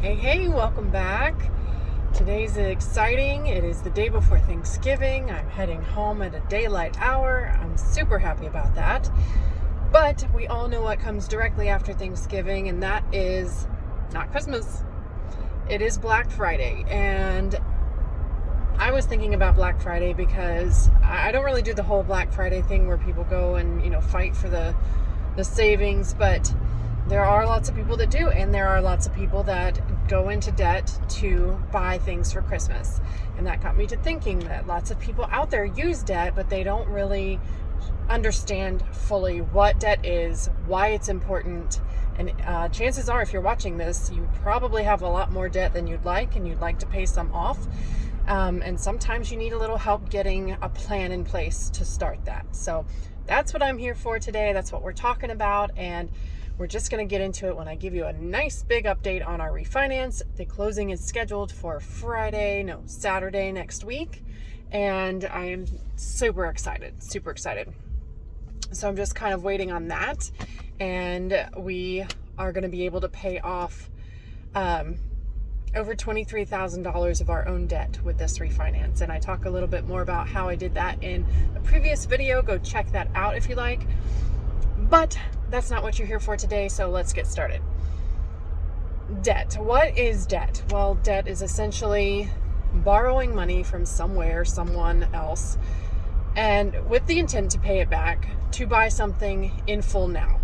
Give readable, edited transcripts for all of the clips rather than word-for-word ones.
Hey, welcome back. Today's exciting. It is the day before Thanksgiving. I'm heading home at a daylight hour. I'm super happy about that. But we all know what comes directly after Thanksgiving, and that is not Christmas. It is Black Friday. And I was thinking about Black Friday because I don't really do the whole Black Friday thing where people go and, fight for the savings, but there are lots of people that do, and there are lots of people that go into debt to buy things for Christmas. And that got me to thinking that lots of people out there use debt, but they don't really understand fully what debt is, why it's important. And chances are, if you're watching this, you probably have a lot more debt than you'd like, and you'd like to pay some off. And sometimes you need a little help getting a plan in place to start that. So that's what I'm here for today. That's what we're talking about. And we're just going to get into it when I give you a nice big update on our refinance. The closing is scheduled for Saturday next week. And I am super excited. So I'm just kind of waiting on that. And we are going to be able to pay off over $23,000 of our own debt with this refinance. And I talk a little bit more about how I did that in a previous video. Go check that out if you like. But that's not what you're here for today, so let's get started. Debt. What is debt? Well, debt is essentially borrowing money from someone else, and with the intent to pay it back to buy something in full now.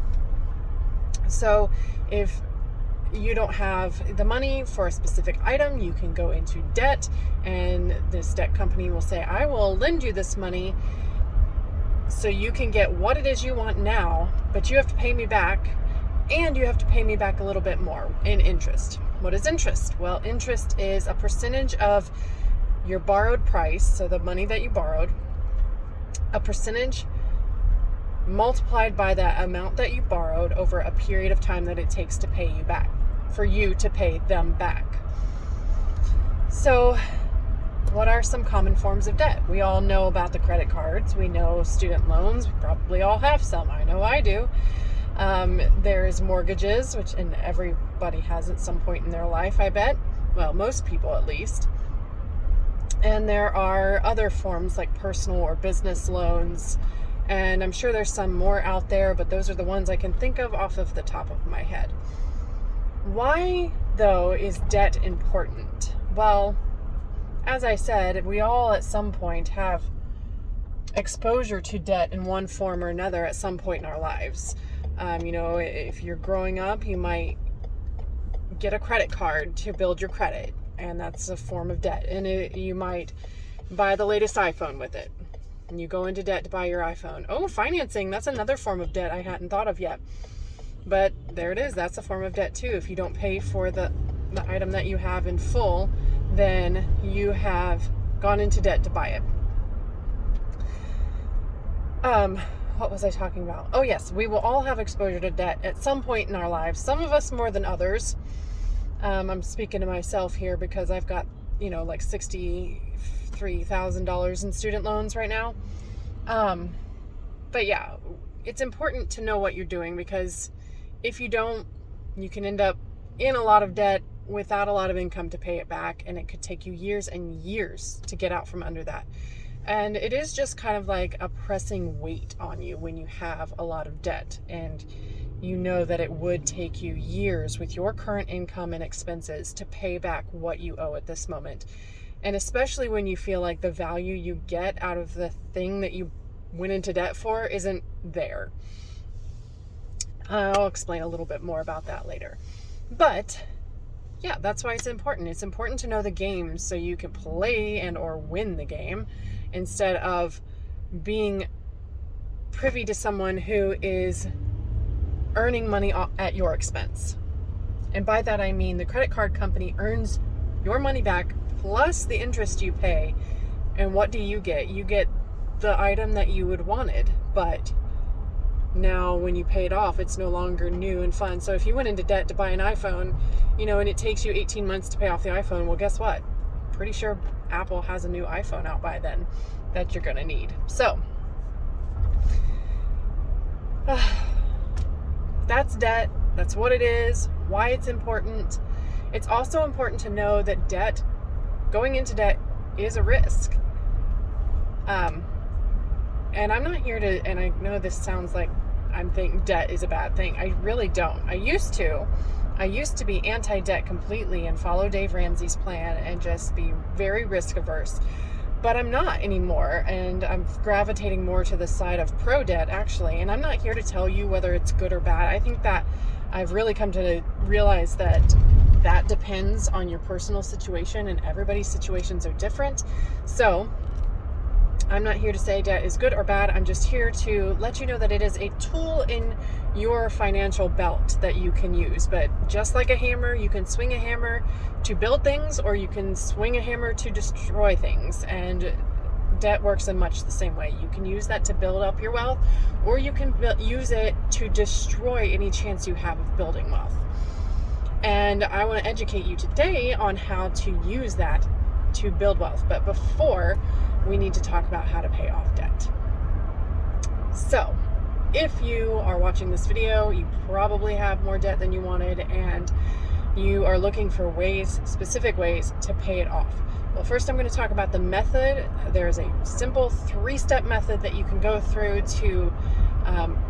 So if you don't have the money for a specific item, you can go into debt, and this debt company will say, I will lend you this money so you can get what it is you want now, but you have to pay me back, and you have to pay me back a little bit more in interest. What is interest? Well, interest is a percentage of your borrowed price, so the money that you borrowed, a percentage multiplied by that amount that you borrowed over a period of time that it takes to pay you back, for you to pay them back. So what are some common forms of debt? We all know about the credit cards. We know student loans. We probably all have some. I know I do. There's mortgages, and everybody has at some point in their life, I bet. Well, most people at least. And there are other forms like personal or business loans. And I'm sure there's some more out there, but those are the ones I can think of off of the top of my head. Why, though, is debt important? Well, as I said, we all at some point have exposure to debt in one form or another at some point in our lives. If you're growing up, you might get a credit card to build your credit, and that's a form of debt. And you might buy the latest iPhone with it, and you go into debt to buy your iPhone. Oh, financing, that's another form of debt I hadn't thought of yet. But there it is. That's a form of debt too. If you don't pay for the item that you have in full, then you have gone into debt to buy it. What was I talking about? Oh yes, we will all have exposure to debt at some point in our lives. Some of us more than others. I'm speaking to myself here because I've got, like $63,000 in student loans right now. But yeah, it's important to know what you're doing, because if you don't, you can end up in a lot of debt without a lot of income to pay it back, and it could take you years and years to get out from under that. And it is just kind of like a pressing weight on you when you have a lot of debt, and you know that it would take you years with your current income and expenses to pay back what you owe at this moment. And especially when you feel like the value you get out of the thing that you went into debt for isn't there. I'll explain a little bit more about that later. But yeah, that's why it's important. It's important to know the game so you can play and or win the game, instead of being privy to someone who is earning money at your expense. And by that I mean the credit card company earns your money back plus the interest you pay. And what do you get? You get the item that you would wanted, but now when you pay it off, it's no longer new and fun. So if you went into debt to buy an iPhone, and it takes you 18 months to pay off the iPhone, well, guess what? Pretty sure Apple has a new iPhone out by then that you're going to need. So that's debt. That's what it is, why it's important. It's also important to know that going into debt is a risk. And I'm not here to, and I know this sounds like I'm thinking debt is a bad thing. I really don't. I used to be anti-debt completely and follow Dave Ramsey's plan and just be very risk averse. But I'm not anymore, and I'm gravitating more to the side of pro-debt, actually. And I'm not here to tell you whether it's good or bad. I think that I've really come to realize that depends on your personal situation, and everybody's situations are different. So I'm not here to say debt is good or bad. I'm just here to let you know that it is a tool in your financial belt that you can use. But just like a hammer, you can swing a hammer to build things, or you can swing a hammer to destroy things. And debt works in much the same way. You can use that to build up your wealth, or you can use it to destroy any chance you have of building wealth. And I want to educate you today on how to use that to build wealth. But before, we need to talk about how to pay off debt. So, if you are watching this video, you probably have more debt than you wanted, and you are looking for specific ways to pay it off. Well, first I'm going to talk about the method. There's a simple 3-step method that you can go through to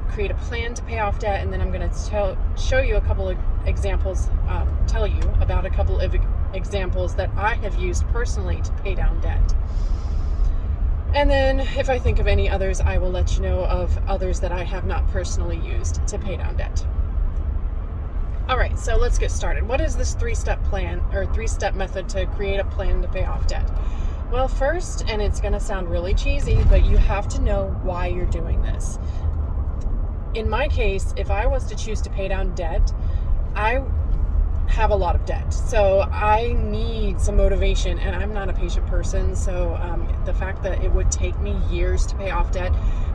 create a plan to pay off debt, and then I'm going to show you a couple of examples, tell you about a couple of examples that I have used personally to pay down debt. And then if I think of any others, I will let you know of others that I have not personally used to pay down debt. All right, so let's get started. What is this 3-step plan or 3-step method to create a plan to pay off debt? Well, first, and it's going to sound really cheesy, but you have to know why you're doing this. In my case, if I was to choose to pay down debt, I have a lot of debt. So I need some motivation, and I'm not a patient person. So the fact that it would take me years to pay off debt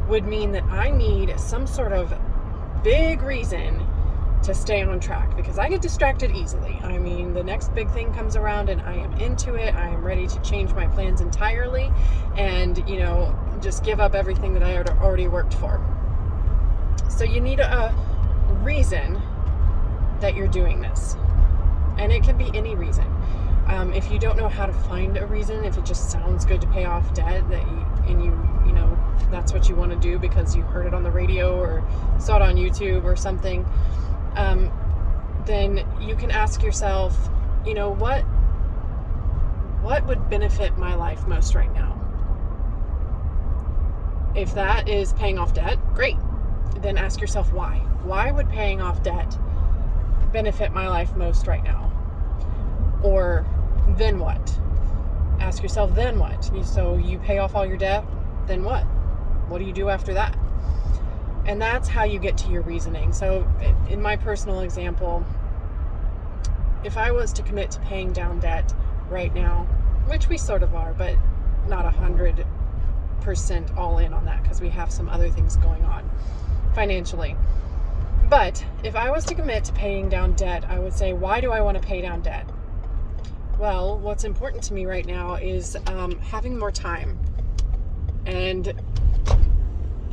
would mean that I need some sort of big reason to stay on track, because I get distracted easily. I mean, the next big thing comes around and I am into it. I am ready to change my plans entirely and, just give up everything that I had already worked for. So you need a reason that you're doing this. And it can be any reason. If you don't know how to find a reason, if it just sounds good to pay off debt, that's what you want to do because you heard it on the radio or saw it on YouTube or something, then you can ask yourself, what would benefit my life most right now? If that is paying off debt, great. Then ask yourself why. Why would paying off debt benefit my life most right now? Or then what? Ask yourself, then what? So you pay off all your debt, then what? What do you do after that? And that's how you get to your reasoning. So in my personal example, if I was to commit to paying down debt right now, which we sort of are, but not 100% all in on that because we have some other things going on financially. But if I was to commit to paying down debt, I would say, why do I want to pay down debt? Well, what's important to me right now is having more time and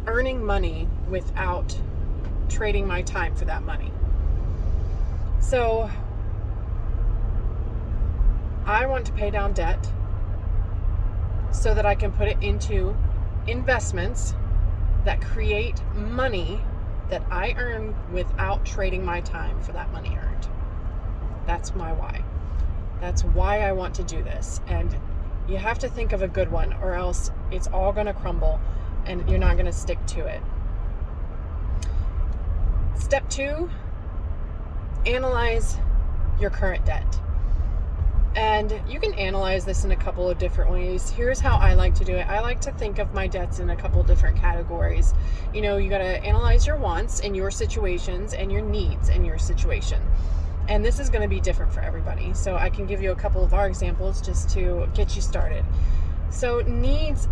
earning money without trading my time for that money. So I want to pay down debt so that I can put it into investments that create money that I earn without trading my time for that money earned. That's my why. That's why I want to do this. And you have to think of a good one, or else it's all going to crumble and you're not going to stick to it. Step 2, analyze your current debt. And you can analyze this in a couple of different ways. Here's how I like to do it. I like to think of my debts in a couple of different categories. You got to analyze your wants and your situations and your needs and your situation. And this is going to be different for everybody. So I can give you a couple of our examples just to get you started. So needs,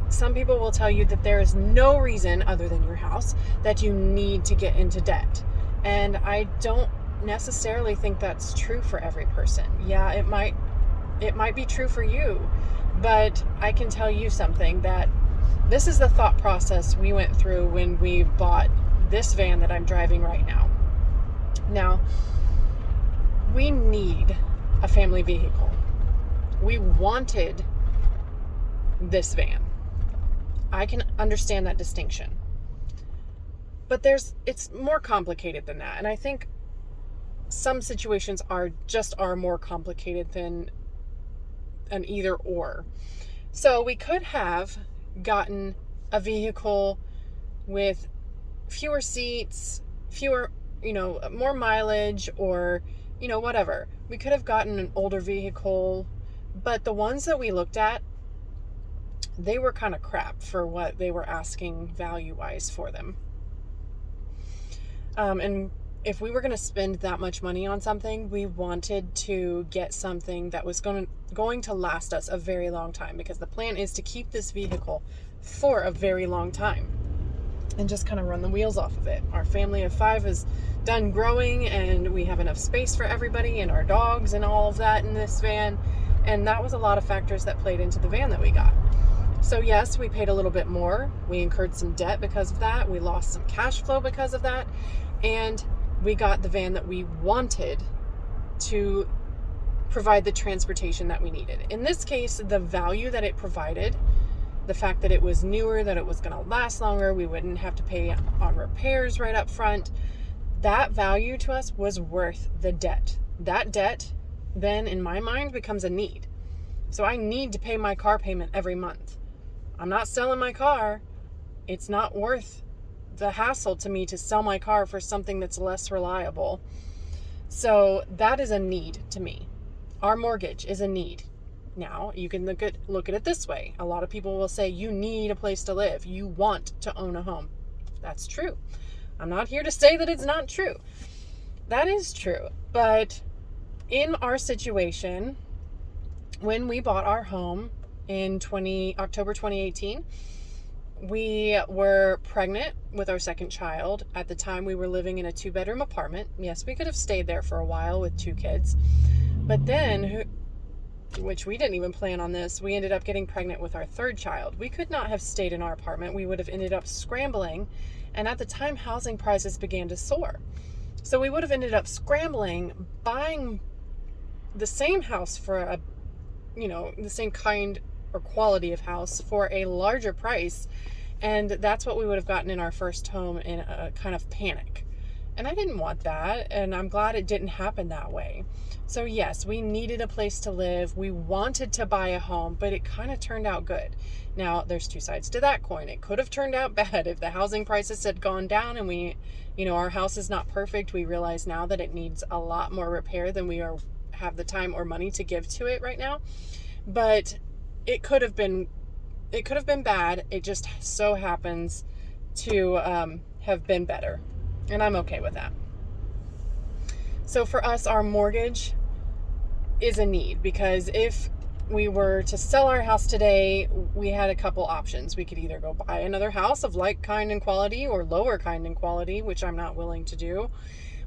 some people will tell you that there is no reason other than your house that you need to get into debt. And I don't necessarily think that's true for every person. Yeah, it might be true for you, but I can tell you something, that this is the thought process we went through when we bought this van that I'm driving right now. Now, we need a family vehicle. We wanted this van. I can understand that distinction. But it's more complicated than that. And I think some situations are more complicated than an either or. So we could have gotten a vehicle with fewer seats, more mileage, or, whatever. We could have gotten an older vehicle, but the ones that we looked at, they were kind of crap for what they were asking value-wise for them. And if we were going to spend that much money on something, we wanted to get something that was going to last us a very long time, because the plan is to keep this vehicle for a very long time and just kind of run the wheels off of it. Our family of 5 is done growing, and we have enough space for everybody and our dogs and all of that in this van. And that was a lot of factors that played into the van that we got. So yes, we paid a little bit more. We incurred some debt because of that. We lost some cash flow because of that. And we got the van that we wanted to provide the transportation that we needed. In this case, the value that it provided, the fact that it was newer, that it was going to last longer, we wouldn't have to pay on repairs right up front, that value to us was worth the debt. That debt then, in my mind, becomes a need. So I need to pay my car payment every month. I'm not selling my car. It's not worth the hassle to me to sell my car for something that's less reliable. So that is a need to me. Our mortgage is a need. Now, you can look at it this way. A lot of people will say you need a place to live. You want to own a home. That's true. I'm not here to say that it's not true. That is true. But in our situation, when we bought our home in October 2018, we were pregnant with our second child. At the time, we were living in a 2-bedroom apartment. Yes, we could have stayed there for a while with 2 kids. But then, which we didn't even plan on this, we ended up getting pregnant with our third child. We could not have stayed in our apartment. We would have ended up scrambling. And at the time, housing prices began to soar. So we would have ended up scrambling, buying the same house for the same kind or quality of house for a larger price. And that's what we would have gotten in our first home, in a kind of panic. And I didn't want that. And I'm glad it didn't happen that way. So yes, we needed a place to live. We wanted to buy a home, but it kind of turned out good. Now, there's 2 sides to that coin. It could have turned out bad if the housing prices had gone down and our house is not perfect. We realize now that it needs a lot more repair than we have the time or money to give to it right now. But it could have been bad. It just so happens to have been better. And I'm okay with that. So for us, our mortgage is a need, because if we were to sell our house today, we had a couple options. We could either go buy another house of like kind and quality or lower kind and quality, which I'm not willing to do.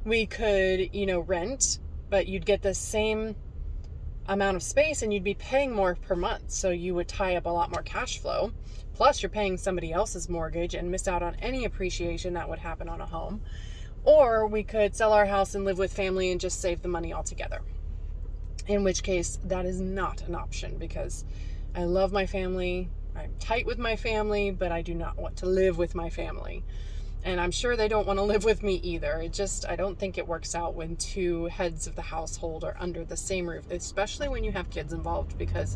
We could, rent, but you'd get the same amount of space and you'd be paying more per month. So you would tie up a lot more cash flow. Plus you're paying somebody else's mortgage and miss out on any appreciation that would happen on a home. Or we could sell our house and live with family and just save the money altogether. In which case, that is not an option, because I love my family. I'm tight with my family, but I do not want to live with my family. And I'm sure they don't want to live with me either. I don't think it works out when 2 heads of the household are under the same roof, especially when you have kids involved, because,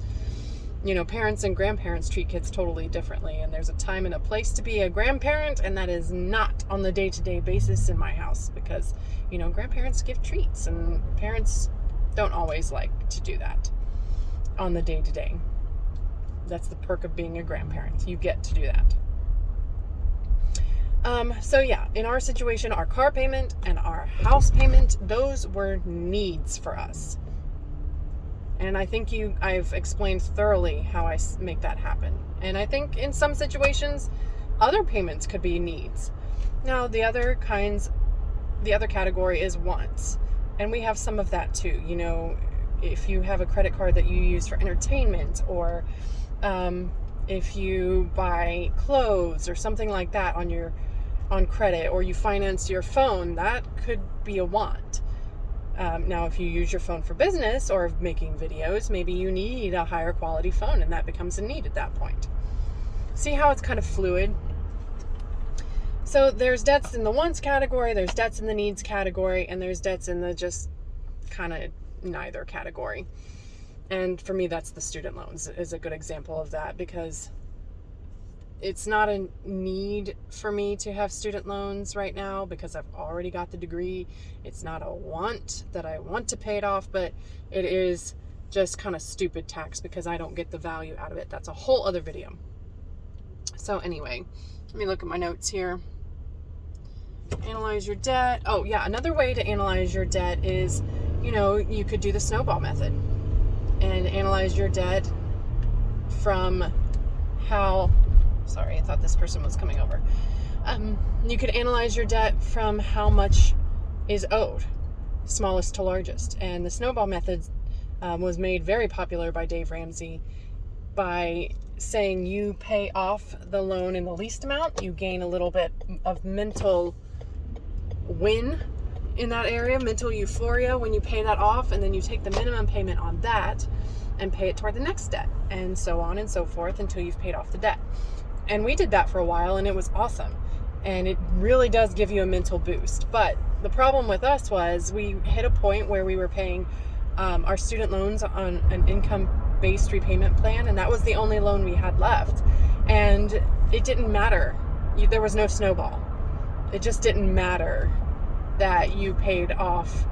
parents and grandparents treat kids totally differently. And there's a time and a place to be a grandparent, and that is not on the day-to-day basis in my house, because, grandparents give treats and parents don't always like to do that on the day-to-day. That's the perk of being a grandparent. You get to do that. So yeah, in our situation, our car payment and our house payment, those were needs for us. And I think I've explained thoroughly how I make that happen. And I think in some situations, other payments could be needs. Now, the other category is wants. And we have some of that too. If you have a credit card that you use for entertainment, or if you buy clothes or something like that on credit, or you finance your phone, that could be a want. Now, if you use your phone for business or making videos, maybe you need a higher quality phone, and that becomes a need at that point. See how it's kind of fluid? So there's debts in the wants category, there's debts in the needs category, and there's debts in the just kind of neither category. And for me, that's the student loans is a good example of that, because it's not a need for me to have student loans right now because I've already got the degree. It's not a want that I want to pay it off, but it is just kind of stupid tax because I don't get the value out of it. That's a whole other video. So anyway, let me look at my notes here. Analyze your debt. Oh yeah, another way to analyze your debt is, you could do the snowball method and analyze your debt from how... Sorry, I thought this person was coming over. You could analyze your debt from how much is owed, smallest to largest. And the snowball method was made very popular by Dave Ramsey by saying you pay off the loan in the least amount, you gain a little bit of mental win in that area, mental euphoria when you pay that off, and then you take the minimum payment on that and pay it toward the next debt, and so on and so forth until you've paid off the debt. And we did that for a while, and it was awesome. And it really does give you a mental boost. But the problem with us was we hit a point where we were paying our student loans on an income-based repayment plan, and that was the only loan we had left. And it didn't matter. There was no snowball. It just didn't matter that you paid off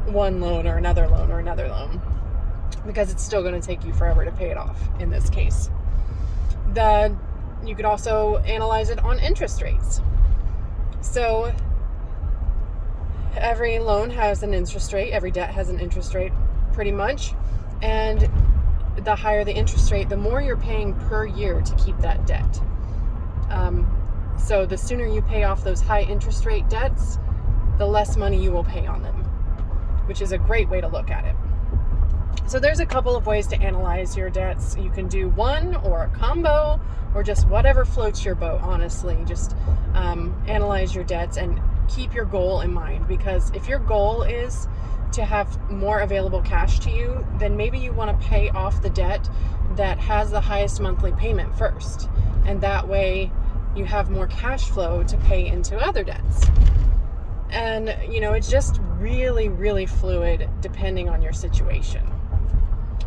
one loan or another loan or another loan, because it's still going to take you forever to pay it off in this case. You could also analyze it on interest rates. So every loan has an interest rate, every debt has an interest rate pretty much, and the higher the interest rate, the more you're paying per year to keep that debt. So the sooner you pay off those high interest rate debts, the less money you will pay on them, which is a great way to look at it. So there's a couple of ways to analyze your debts. You can do one or a combo or just whatever floats your boat, honestly. Just analyze your debts and keep your goal in mind, because if your goal is to have more available cash to you, then maybe you want to pay off the debt that has the highest monthly payment first. And that way you have more cash flow to pay into other debts. And, it's just really, really fluid depending on your situation.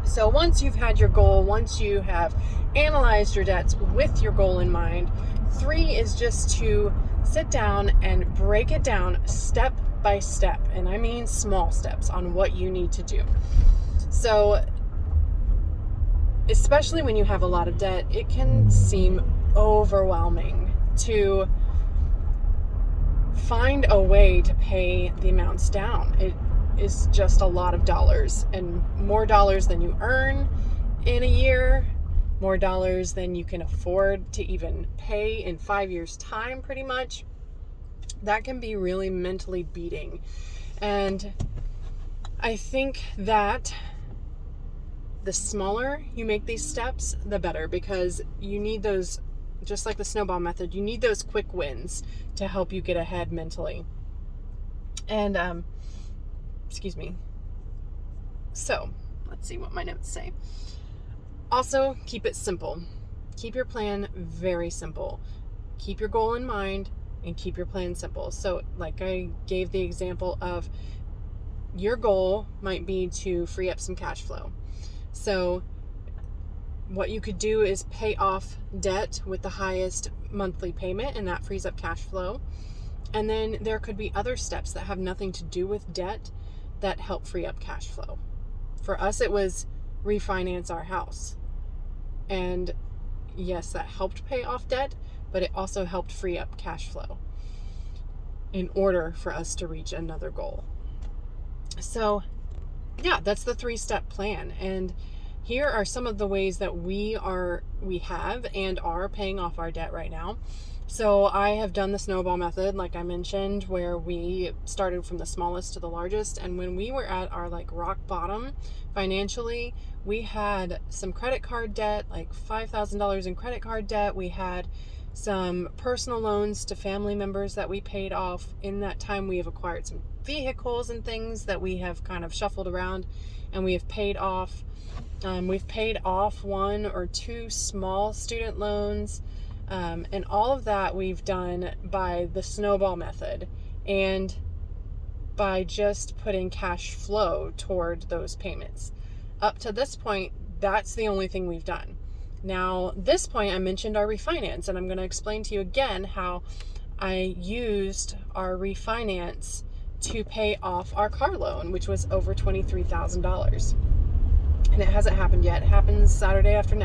So once you've had your goal, once you have analyzed your debts with your goal in mind, 3 is just to sit down and break it down step by step. And I mean small steps on what you need to do. So especially when you have a lot of debt, it can seem overwhelming to find a way to pay the amounts down. It is just a lot of dollars, and more dollars than you earn in a year, more dollars than you can afford to even pay in 5 years' time, pretty much. That can be really mentally beating. And I think that the smaller you make these steps, the better, because you need those, just like the snowball method, you need those quick wins to help you get ahead mentally. And, excuse me. So, let's see what my notes say. Also, keep it simple. Keep your plan very simple. Keep your goal in mind and keep your plan simple. So, like I gave the example of, your goal might be to free up some cash flow. So, what you could do is pay off debt with the highest monthly payment, and that frees up cash flow. And then there could be other steps that have nothing to do with debt that help free up cash flow. For us, it was refinance our house. And yes, that helped pay off debt, but it also helped free up cash flow in order for us to reach another goal. So yeah, that's the 3-step plan. And here are some of the ways that we have and are paying off our debt right now. So I have done the snowball method, like I mentioned, where we started from the smallest to the largest. And when we were at our rock bottom financially, we had some credit card debt, like $5,000 in credit card debt. We had some personal loans to family members that we paid off. In that time, we have acquired some vehicles and things that we have kind of shuffled around, and we have paid off. We've paid off 1 or 2 small student loans, and all of that we've done by the snowball method and by just putting cash flow toward those payments. Up to this point, that's the only thing we've done. Now, this point, I mentioned our refinance, and I'm going to explain to you again how I used our refinance to pay off our car loan, which was over $23,000. And it hasn't happened yet. It happens Saturday after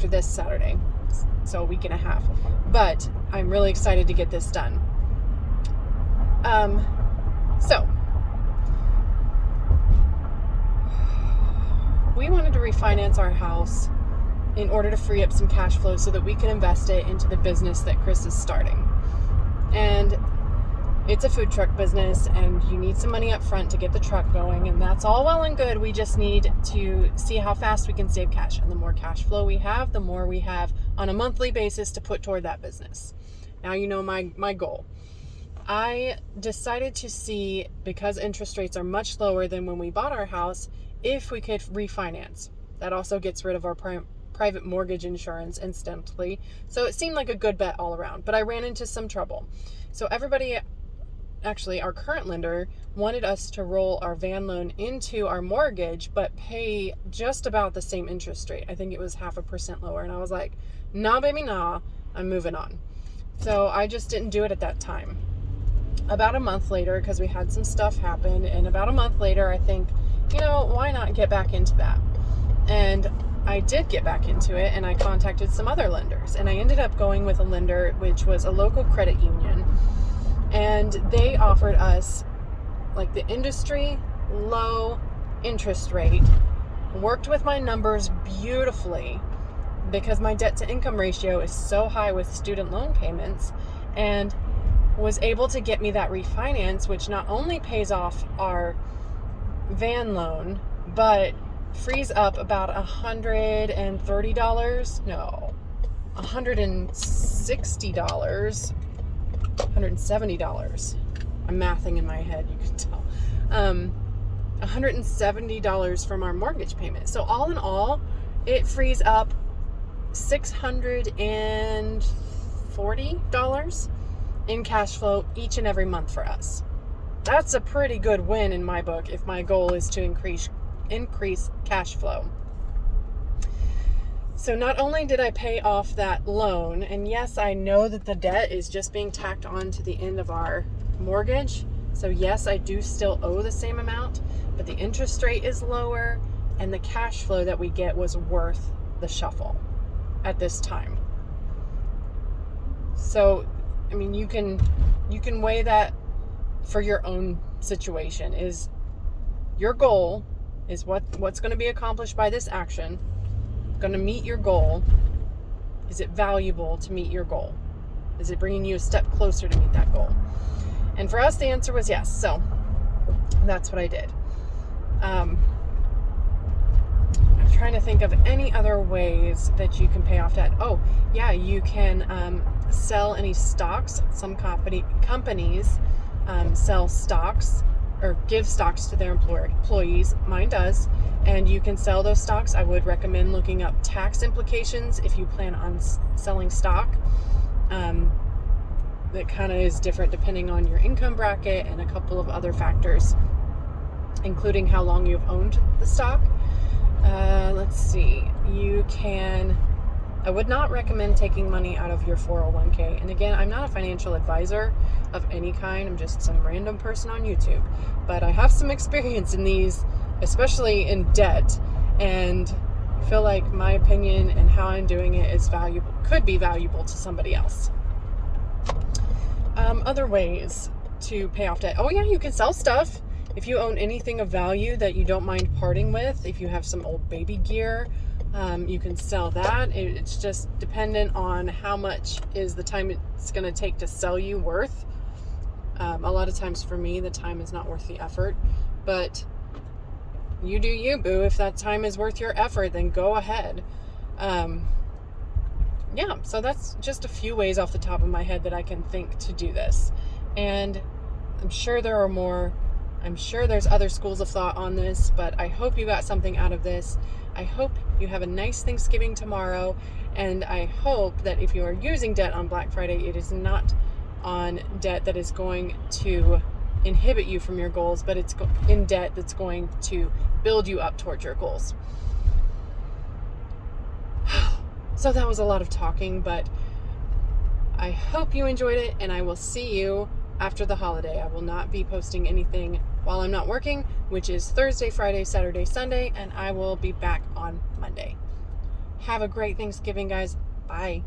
this Saturday. So a week and a half. But I'm really excited to get this done. So we wanted to refinance our house in order to free up some cash flow so that we can invest it into the business that Chris is starting. And it's a food truck business, and you need some money up front to get the truck going, and that's all well and good. We just need to see how fast we can save cash. And the more cash flow we have, the more we have on a monthly basis to put toward that business. Now, you know my goal. I decided to see, because interest rates are much lower than when we bought our house, if we could refinance. That also gets rid of our private mortgage insurance instantly. So it seemed like a good bet all around, but I ran into some trouble. So actually our current lender wanted us to roll our van loan into our mortgage, but pay just about the same interest rate. I think it was 0.5% lower. And I was like, nah, baby, nah, I'm moving on. So I just didn't do it at that time. About a month later, because we had some stuff happen, and about a month later, I think, why not get back into that? And I did get back into it, and I contacted some other lenders, and I ended up going with a lender, which was a local credit union, and they offered us like the industry low interest rate, worked with my numbers beautifully because my debt to income ratio is so high with student loan payments, and was able to get me that refinance, which not only pays off our van loan, but frees up about $130, no, $160, $170. I'm mathing in my head, you can tell. $170 from our mortgage payment. So all in all, it frees up $640 in cash flow each and every month for us. That's a pretty good win in my book if my goal is to increase cash flow. So not only did I pay off that loan, and yes, I know that the debt is just being tacked on to the end of our mortgage. So yes, I do still owe the same amount, but the interest rate is lower, and the cash flow that we get was worth the shuffle at this time. So, I mean, you can weigh that for your own situation. Is your goal is what's going to be accomplished by this action going to meet your goal? Is it valuable to meet your goal? Is it bringing you a step closer to meet that goal? And for us, the answer was yes. So that's what I did. I'm trying to think of any other ways that you can pay off debt. Oh, yeah, you can sell any stocks. Some companies sell stocks or give stocks to their employees. Mine does. And you can sell those stocks. I would recommend looking up tax implications if you plan on selling stock. That kind of is different depending on your income bracket and a couple of other factors, including how long you've owned the stock. Let's see. I would not recommend taking money out of your 401k. And again, I'm not a financial advisor of any kind. I'm just some random person on YouTube. But I have some experience in these, especially in debt, and I feel like my opinion and how I'm doing it is valuable, could be valuable to somebody else. Other ways to pay off debt. Oh yeah, you can sell stuff. If you own anything of value that you don't mind parting with, if you have some old baby gear, you can sell that. It's just dependent on how much is the time it's going to take to sell you worth. A lot of times for me, the time is not worth the effort, but you do you, boo. If that time is worth your effort, then go ahead. yeah, so that's just a few ways off the top of my head that I can think to do this. And I'm sure there are more. I'm sure there's other schools of thought on this, but I hope you got something out of this. I hope you have a nice Thanksgiving tomorrow, and I hope that if you are using debt on Black Friday, it is not on debt that is going to inhibit you from your goals, but it's in debt that's going to build you up towards your goals. So that was a lot of talking, but I hope you enjoyed it, and I will see you after the holiday. I will not be posting anything while I'm not working, which is Thursday, Friday, Saturday, Sunday, and I will be back on Monday. Have a great Thanksgiving, guys. Bye.